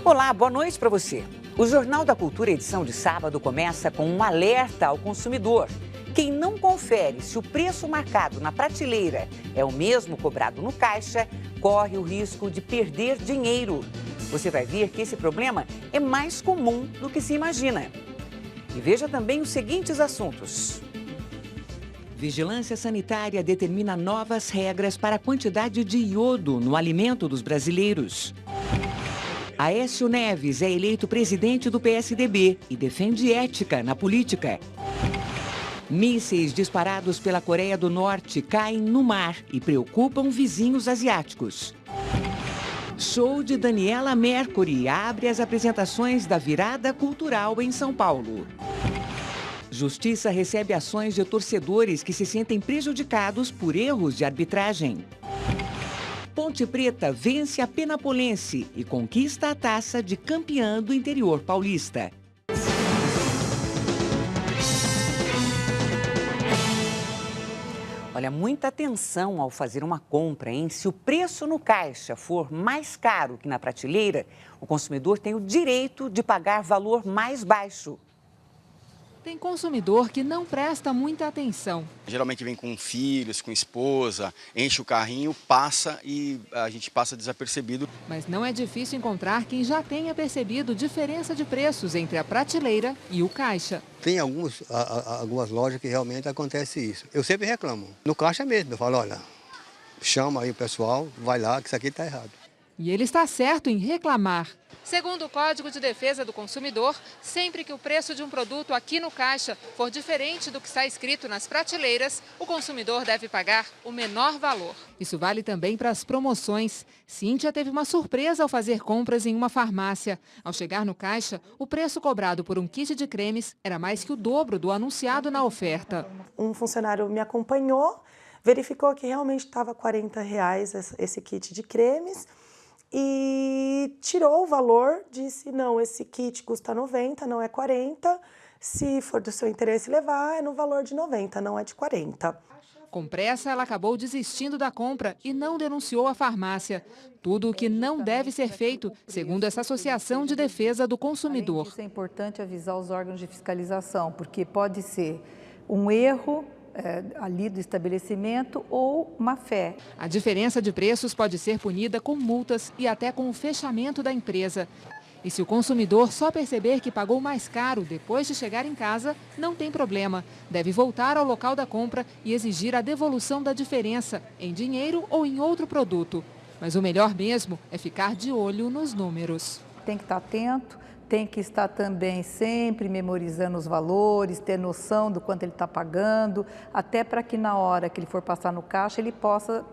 Olá, boa noite para você. O Jornal da Cultura, edição de sábado, começa com um alerta ao consumidor. Quem não confere se o preço marcado na prateleira é o mesmo cobrado no caixa, corre o risco de perder dinheiro. Você vai ver que esse problema é mais comum do que se imagina. E veja também os seguintes assuntos. Vigilância Sanitária determina novas regras para a quantidade de iodo no alimento dos brasileiros. Aécio Neves é eleito presidente do PSDB e defende ética na política. Mísseis disparados pela Coreia do Norte caem no mar e preocupam vizinhos asiáticos. Show de Daniela Mercury abre as apresentações da Virada Cultural em São Paulo. Justiça recebe ações de torcedores que se sentem prejudicados por erros de arbitragem. Ponte Preta vence a Penapolense e conquista a taça de campeã do interior paulista. Olha, muita atenção ao fazer uma compra, hein? Se o preço no caixa for mais caro que na prateleira, o consumidor tem o direito de pagar valor mais baixo. Tem consumidor que não presta muita atenção. Geralmente vem com filhos, com esposa, enche o carrinho, passa e a gente passa desapercebido. Mas não é difícil encontrar quem já tenha percebido diferença de preços entre a prateleira e o caixa. Tem algumas lojas que realmente acontece isso. Eu sempre reclamo. No caixa mesmo, eu falo, olha, chama aí o pessoal, vai lá que isso aqui está errado. E ele está certo em reclamar. Segundo o Código de Defesa do Consumidor, sempre que o preço de um produto aqui no caixa for diferente do que está escrito nas prateleiras, o consumidor deve pagar o menor valor. Isso vale também para as promoções. Cíntia teve uma surpresa ao fazer compras em uma farmácia. Ao chegar no caixa, o preço cobrado por um kit de cremes era mais que o dobro do anunciado na oferta. Um funcionário me acompanhou, verificou que realmente estava R$40 esse kit de cremes. E tirou o valor, disse, não, esse kit custa 90, não é 40. Se for do seu interesse levar, é no valor de 90, não é de 40. Com pressa, ela acabou desistindo da compra e não denunciou a farmácia. Tudo o que não deve ser feito, segundo essa Associação de Defesa do Consumidor. Além disso, é importante avisar os órgãos de fiscalização, porque pode ser um erro ali do estabelecimento ou má fé. A diferença de preços pode ser punida com multas e até com o fechamento da empresa. E se o consumidor só perceber que pagou mais caro depois de chegar em casa, não tem problema. Deve voltar ao local da compra e exigir a devolução da diferença, em dinheiro ou em outro produto. Mas o melhor mesmo é ficar de olho nos números. Tem que estar atento. Tem que estar também sempre memorizando os valores, ter noção do quanto ele está pagando, até para que na hora que ele for passar no caixa, ele possa,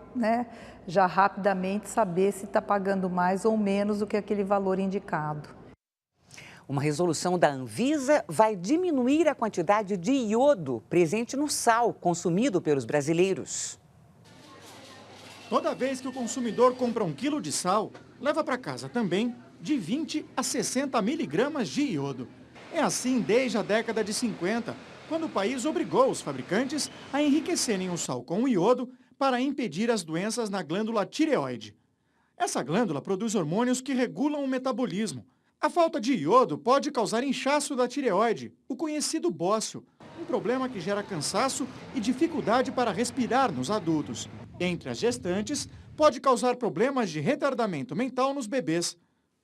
já rapidamente saber se está pagando mais ou menos do que aquele valor indicado. Uma resolução da Anvisa vai diminuir a quantidade de iodo presente no sal consumido pelos brasileiros. Toda vez que o consumidor compra 1 quilo de sal, leva para casa também de 20 a 60 miligramas de iodo. É assim desde a década de 50, quando o país obrigou os fabricantes a enriquecerem o sal com iodo para impedir as doenças na glândula tireoide. Essa glândula produz hormônios que regulam o metabolismo. A falta de iodo pode causar inchaço da tireoide, o conhecido bócio, um problema que gera cansaço e dificuldade para respirar nos adultos. Entre as gestantes, pode causar problemas de retardamento mental nos bebês.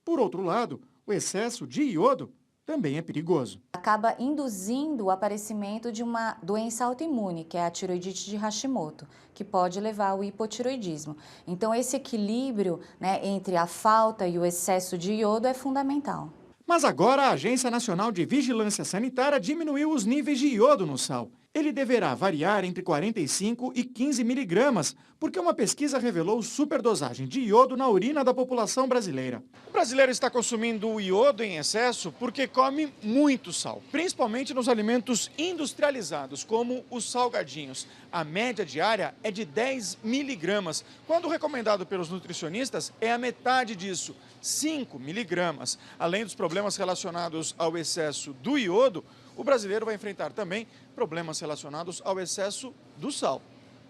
Por outro lado, o excesso de iodo também é perigoso. Acaba induzindo o aparecimento de uma doença autoimune, que é a tiroidite de Hashimoto, que pode levar ao hipotiroidismo. Então, esse equilíbrio, entre a falta e o excesso de iodo é fundamental. Mas agora a Agência Nacional de Vigilância Sanitária diminuiu os níveis de iodo no sal. Ele deverá variar entre 45 e 15 miligramas, porque uma pesquisa revelou superdosagem de iodo na urina da população brasileira. O brasileiro está consumindo iodo em excesso porque come muito sal, principalmente nos alimentos industrializados, como os salgadinhos. A média diária é de 10 miligramas, quando o recomendado pelos nutricionistas é a metade disso, 5 miligramas. Além dos problemas relacionados ao excesso do iodo, o brasileiro vai enfrentar também problemas relacionados ao excesso do sal,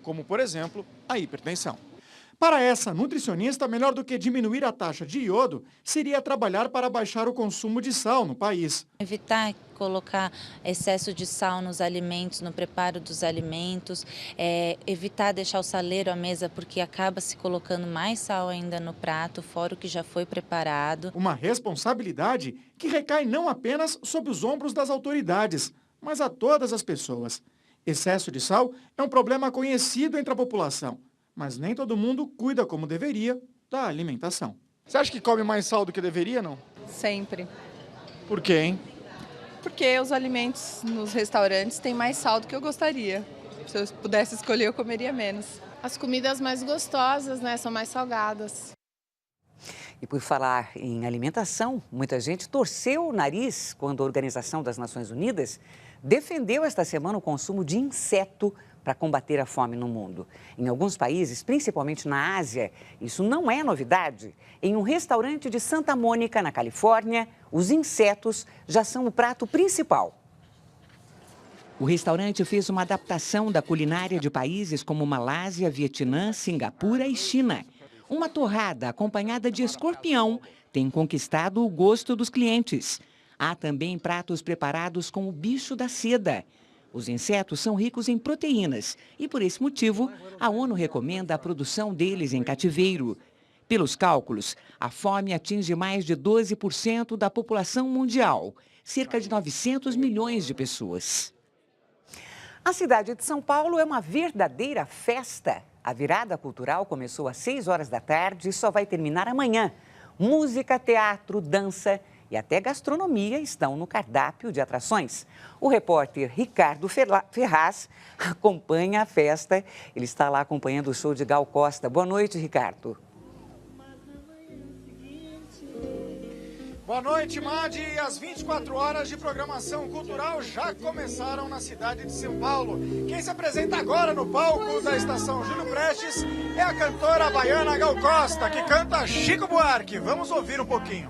como, por exemplo, a hipertensão. Para essa nutricionista, melhor do que diminuir a taxa de iodo seria trabalhar para baixar o consumo de sal no país. Evitar colocar excesso de sal nos alimentos, no preparo dos alimentos, evitar deixar o saleiro à mesa porque acaba se colocando mais sal ainda no prato, fora o que já foi preparado. Uma responsabilidade que recai não apenas sobre os ombros das autoridades, mas a todas as pessoas. Excesso de sal é um problema conhecido entre a população, mas nem todo mundo cuida como deveria da alimentação. Você acha que come mais sal do que deveria, não? Sempre. Por quê, hein? Porque os alimentos nos restaurantes têm mais sal do que eu gostaria. Se eu pudesse escolher, eu comeria menos. As comidas mais gostosas, né, são mais salgadas. E por falar em alimentação, muita gente torceu o nariz quando a Organização das Nações Unidas defendeu esta semana o consumo de inseto para combater a fome no mundo. Em alguns países, principalmente na Ásia, isso não é novidade. Em um restaurante de Santa Mônica, na Califórnia, os insetos já são o prato principal. O restaurante fez uma adaptação da culinária de países como Malásia, Vietnã, Singapura e China. Uma torrada acompanhada de escorpião tem conquistado o gosto dos clientes. Há também pratos preparados com o bicho da seda. Os insetos são ricos em proteínas e, por esse motivo, a ONU recomenda a produção deles em cativeiro. Pelos cálculos, a fome atinge mais de 12% da população mundial, cerca de 900 milhões de pessoas. A cidade de São Paulo é uma verdadeira festa. A virada cultural começou às 6 horas da tarde e só vai terminar amanhã. Música, teatro, dança e até gastronomia estão no cardápio de atrações. O repórter Ricardo Ferraz acompanha a festa. Ele está lá acompanhando o show de Gal Costa. Boa noite, Ricardo. Boa noite, Madi. As 24 horas de programação cultural já começaram na cidade de São Paulo. Quem se apresenta agora no palco da Estação Júlio Prestes é a cantora baiana Gal Costa, que canta Chico Buarque. Vamos ouvir um pouquinho.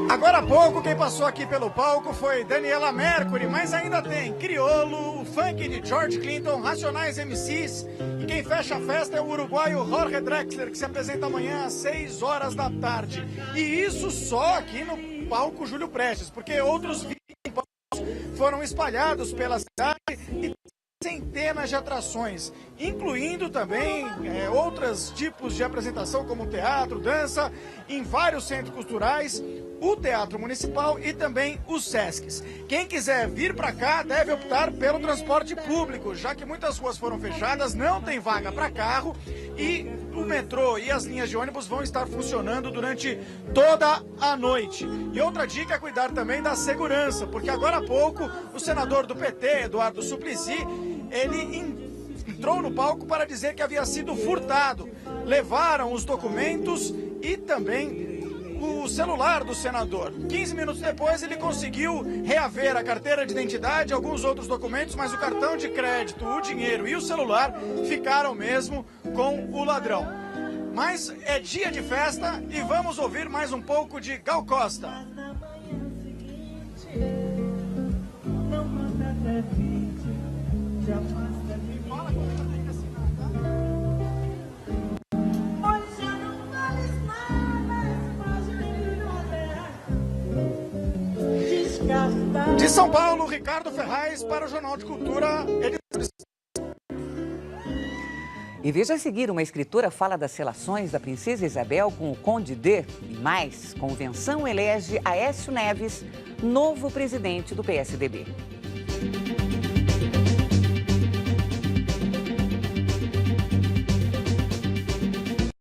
Agora há pouco, quem passou aqui pelo palco foi Daniela Mercury, mas ainda tem Criolo, o funk de George Clinton, Racionais MCs, e quem fecha a festa é o uruguaio Jorge Drexler, que se apresenta amanhã às 6 horas da tarde. E isso só aqui no palco Júlio Prestes, porque outros 20 palcos foram espalhados pela cidade e centenas de atrações, incluindo também outros tipos de apresentação como teatro, dança, em vários centros culturais, o Teatro Municipal e também os Sescs. Quem quiser vir para cá deve optar pelo transporte público, já que muitas ruas foram fechadas, não tem vaga para carro e o metrô e as linhas de ônibus vão estar funcionando durante toda a noite. E outra dica é cuidar também da segurança, porque agora há pouco o senador do PT, Eduardo Suplicy, ele entrou no palco para dizer que havia sido furtado. Levaram os documentos e também o celular do senador. 15 minutos depois ele conseguiu reaver a carteira de identidade, alguns outros documentos, mas o cartão de crédito, o dinheiro e o celular ficaram mesmo com o ladrão. Mas é dia de festa e vamos ouvir mais um pouco de Gal Costa. De São Paulo, Ricardo Ferraz para o Jornal de Cultura. E veja a seguir, uma escritora fala das relações da princesa Isabel com o Conde D. E mais, convenção elege Aécio Neves, novo presidente do PSDB.